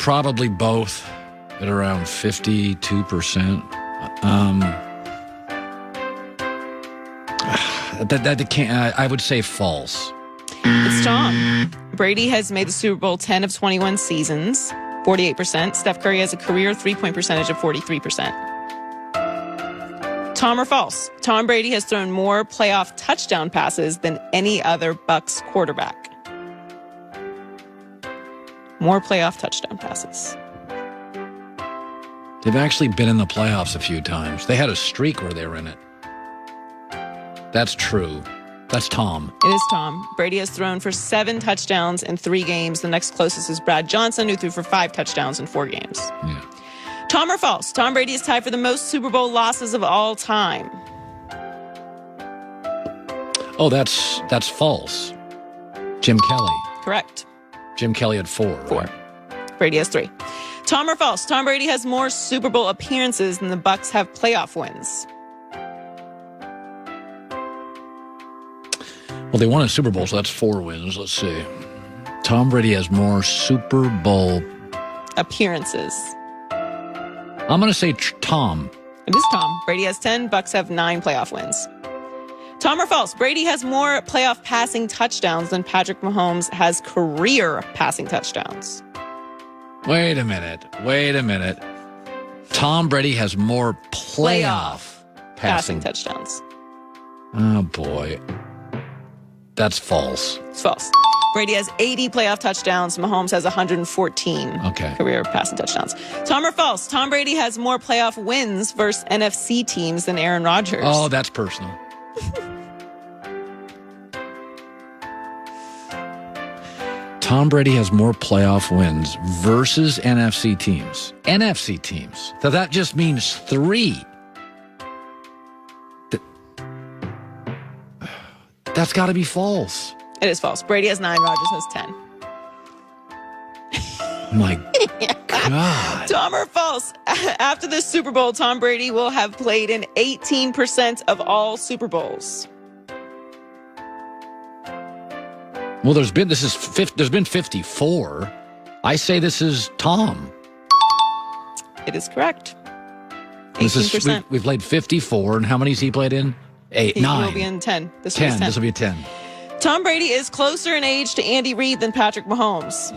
Probably both at around 52%. That can't. I would say false. It's Tom. Brady has made the Super Bowl 10 of 21 seasons, 48%. Steph Curry has a career three-point percentage of 43%. Tom or false? Tom Brady has thrown more playoff touchdown passes than any other Bucs quarterback. More playoff touchdown passes. They've actually been in the playoffs a few times. They had a streak where they were in it. That's true. That's Tom. It is Tom. Brady has thrown for 7 touchdowns in 3 games. The next closest is Brad Johnson, who threw for 5 touchdowns in 4 games. Yeah. Tom or false? Tom Brady is tied for the most Super Bowl losses of all time. Oh, that's false. Jim Kelly. Correct. Jim Kelly had 4. 4. Right? Brady has 3. Tom or false? Tom Brady has more Super Bowl appearances than the Bucs have playoff wins. Well, they won a Super Bowl, so that's 4 wins. Let's see. Tom Brady has more Super Bowl appearances. I'm going to say Tom. It is Tom. Brady has 10. Bucs have 9 playoff wins. Tom or false? Brady has more playoff passing touchdowns than Patrick Mahomes has career passing touchdowns. Wait a minute. Tom Brady has more playoff passing touchdowns. Oh, boy. That's false. It's false. Brady has 80 playoff touchdowns. Mahomes has 114 career passing touchdowns. Tom or false? Tom Brady has more playoff wins versus NFC teams than Aaron Rodgers. Oh, that's personal. Tom Brady has more playoff wins versus NFC teams. NFC teams. So that just means 3. That's got to be false. It is false. Brady has 9. Rodgers has 10. My God. Tom or false? After the Super Bowl, Tom Brady will have played in 18% of all Super Bowls. Well, there's been 54. I say this is Tom. It is correct. 18%. We've played 54, and how many has he played in? 8, 9. He will be in 10. This 10. This will be a 10. Tom Brady is closer in age to Andy Reid than Patrick Mahomes.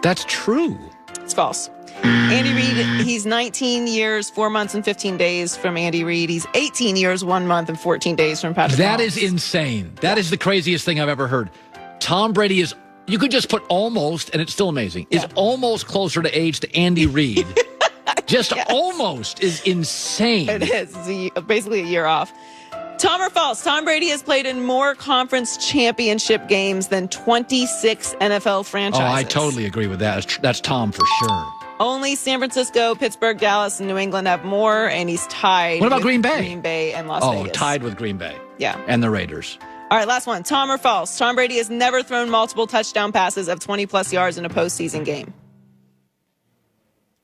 That's true. It's false. Andy Reid, he's 19 years, 4 months, and 15 days from Andy Reid. He's 18 years, 1 month, and 14 days from Patrick Mahomes. That is insane. That is the craziest thing I've ever heard. Tom Brady is, you could just put almost, and it's still amazing, is almost closer to age to Andy Reid. Just almost is insane. It is. It's basically a year off. Tom or false? Tom Brady has played in more conference championship games than 26 NFL franchises. Oh, I totally agree with that. That's Tom for sure. Only San Francisco, Pittsburgh, Dallas, and New England have more, and he's tied. What about Green Bay? Green Bay and Las Vegas. Oh, tied with Green Bay. Yeah. And the Raiders. All right, last one. Tom or false? Tom Brady has never thrown multiple touchdown passes of 20-plus yards in a postseason game.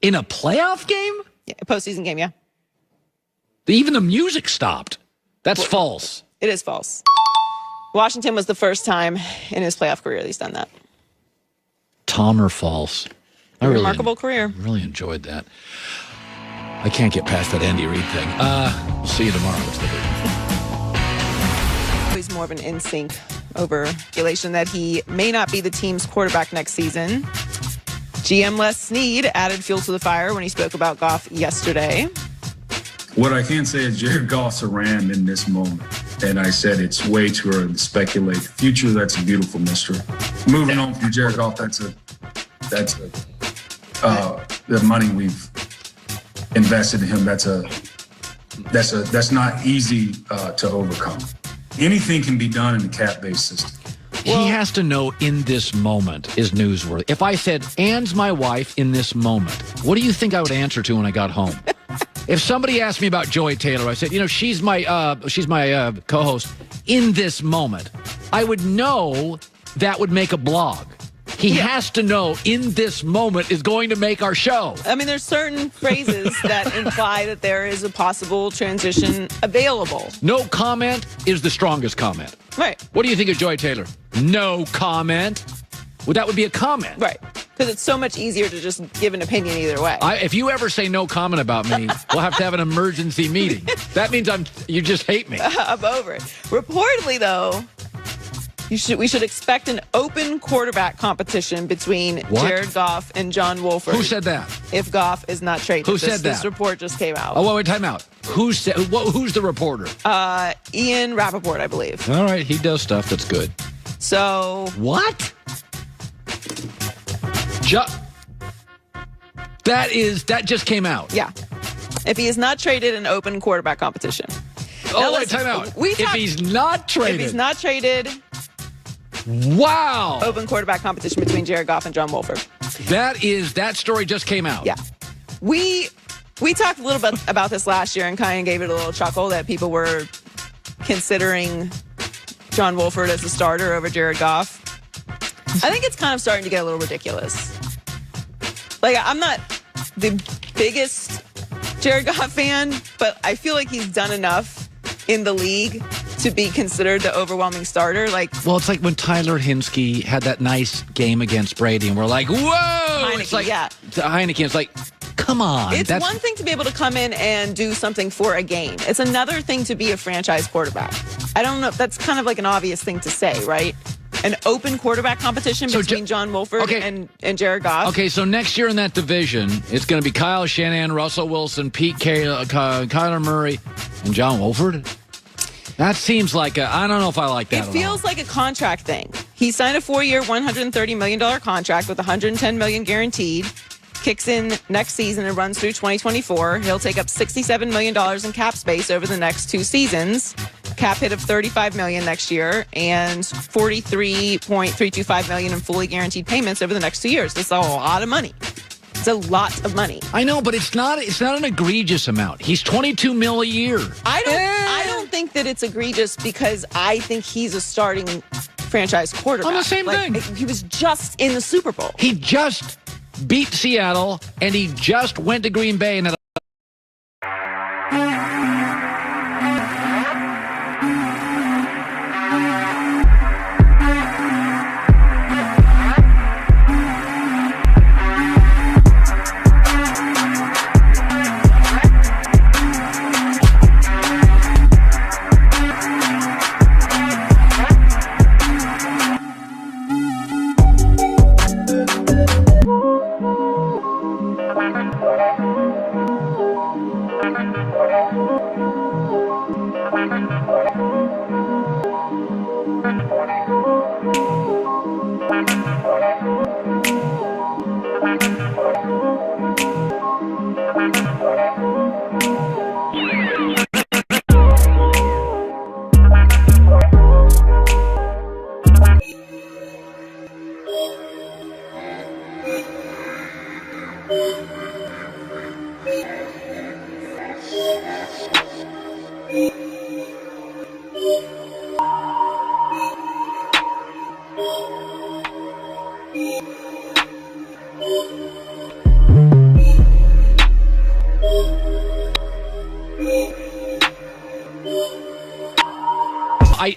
In a playoff game? Yeah, a postseason game, yeah. Even the music stopped. That's false. It is false. Washington was the first time in his playoff career that he's done that. Tom or false? Remarkable career. Really enjoyed that. I can't get past that Andy Reid thing. We'll see you tomorrow. He's more of an in-sync over speculation that he may not be the team's quarterback next season. GM Les Snead added fuel to the fire when he spoke about Goff yesterday. What I can say is Jared Goff's a Ram in this moment. And I said it's way too early to speculate. The future, that's a beautiful mystery. Moving on from Jared Goff, the money we've invested in him, that's not easy to overcome. Anything can be done in the cap-based system. He has to know in this moment is newsworthy. If I said, Ann's my wife in this moment, what do you think I would answer to when I got home? If somebody asked me about Joey Taylor, I said, she's my co-host in this moment, I would know that would make a blog. He has to know in this moment is going to make our show. I mean, there's certain phrases that imply that there is a possible transition available. No comment is the strongest comment. Right. What do you think of Joy Taylor? No comment. Well, that would be a comment. Right. Because it's so much easier to just give an opinion either way. If you ever say no comment about me, we'll have to have an emergency meeting. That means you just hate me. I'm over it. Reportedly, though, we should expect an open quarterback competition between Jared Goff and John Wolford. Who said that? If Goff is not traded. Who said that? This report just came out. Oh, wait, time out. Who's the reporter? Ian Rappaport, I believe. All right, he does stuff that's good. So. What? That just came out. Yeah. If he is not traded, an open quarterback competition. Oh, wait, time out. If he's not traded. If he's not traded. Wow. Open quarterback competition between Jared Goff and John Wolford. That story just came out. Yeah. We talked a little bit about this last year and kind of gave it a little chuckle that people were considering John Wolford as the starter over Jared Goff. I think it's kind of starting to get a little ridiculous. Like, I'm not the biggest Jared Goff fan, but I feel like he's done enough in the league to be considered the overwhelming starter. Well, it's like when Tyler Hinsky had that nice game against Brady, and we're like, whoa! Heineke, it's like, yeah. Heineke, it's like, come on. It's one thing to be able to come in and do something for a game. It's another thing to be a franchise quarterback. I don't know. That's kind of like an obvious thing to say, right? An open quarterback competition between John Wolford and Jared Goff. Okay, so next year in that division, it's going to be Kyle Shanahan, Russell Wilson, Pete Carroll, Kyler Murray, and John Wolford. That seems like I don't know if I like that. It feels like a contract thing. He signed a 4-year, $130 million contract with $110 million guaranteed. Kicks in next season and runs through 2024. He'll take up $67 million in cap space over the next 2 seasons. Cap hit of $35 million next year and $43.325 million in fully guaranteed payments over the next 2 years. That's a lot of money. It's a lot of money. I know, but it's not an egregious amount. He's $22 million a year. I don't think that it's egregious because I think he's a starting franchise quarterback. On the same thing. He was just in the Super Bowl. He just beat Seattle, and he just went to Green Bay and had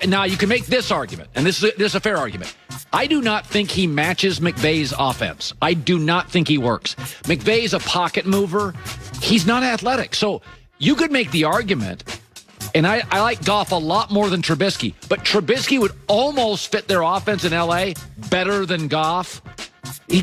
Now, you can make this argument, and this is a fair argument. I do not think he matches McVay's offense. I do not think he works. McVay's a pocket mover. He's not athletic. So you could make the argument, and I like Goff a lot more than Trubisky, but Trubisky would almost fit their offense in L.A. better than Goff.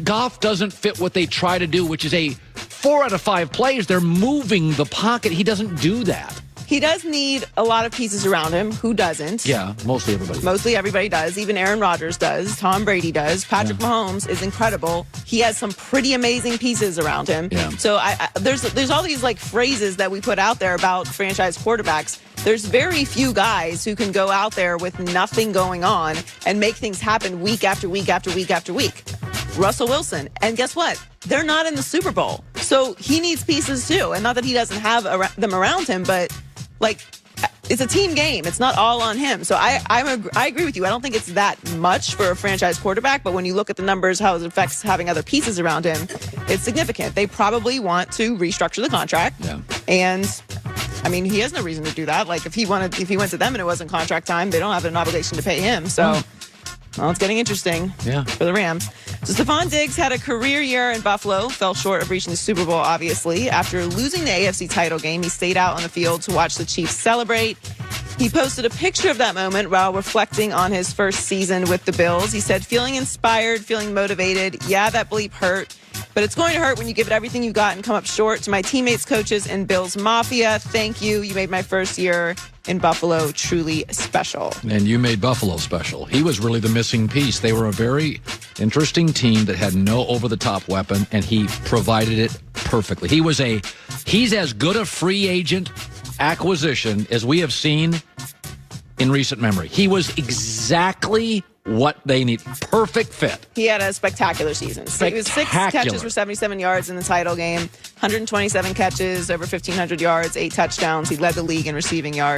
Goff doesn't fit what they try to do, which is 4 out of 5 plays, they're moving the pocket. He doesn't do that. He does need a lot of pieces around him. Who doesn't? Yeah, mostly everybody. Mostly everybody does. Even Aaron Rodgers does. Tom Brady does. Patrick Mahomes is incredible. He has some pretty amazing pieces around him. Yeah. So there's all these phrases that we put out there about franchise quarterbacks. There's very few guys who can go out there with nothing going on and make things happen week after week after week after week. Russell Wilson. And guess what? They're not in the Super Bowl. So he needs pieces too. And not that he doesn't have them around him, but it's a team game. It's not all on him. So I agree with you. I don't think it's that much for a franchise quarterback, but when you look at the numbers, how it affects having other pieces around him, it's significant. They probably want to restructure the contract. Yeah. And I mean, he has no reason to do that. Like, if he went to them and it wasn't contract time, they don't have an obligation to pay him. So, well, it's getting interesting for the Rams. So Stephon Diggs had a career year in Buffalo, fell short of reaching the Super Bowl, obviously. After losing the AFC title game, he stayed out on the field to watch the Chiefs celebrate. He posted a picture of that moment while reflecting on his first season with the Bills. He said, feeling inspired, feeling motivated. Yeah, that bleep hurt. But it's going to hurt when you give it everything you got and come up short. To my teammates, coaches, and Bills Mafia, thank you. You made my first year in Buffalo truly special. And you made Buffalo special. He was really the missing piece. They were a very interesting team that had no over-the-top weapon, and he provided it perfectly. He's as good a free agent acquisition as we have seen in recent memory. He was exactly what they need. Perfect fit. He had a spectacular season. He was 6 catches for 77 yards in the title game, 127 catches, over 1,500 yards, 8 touchdowns. He led the league in receiving yards.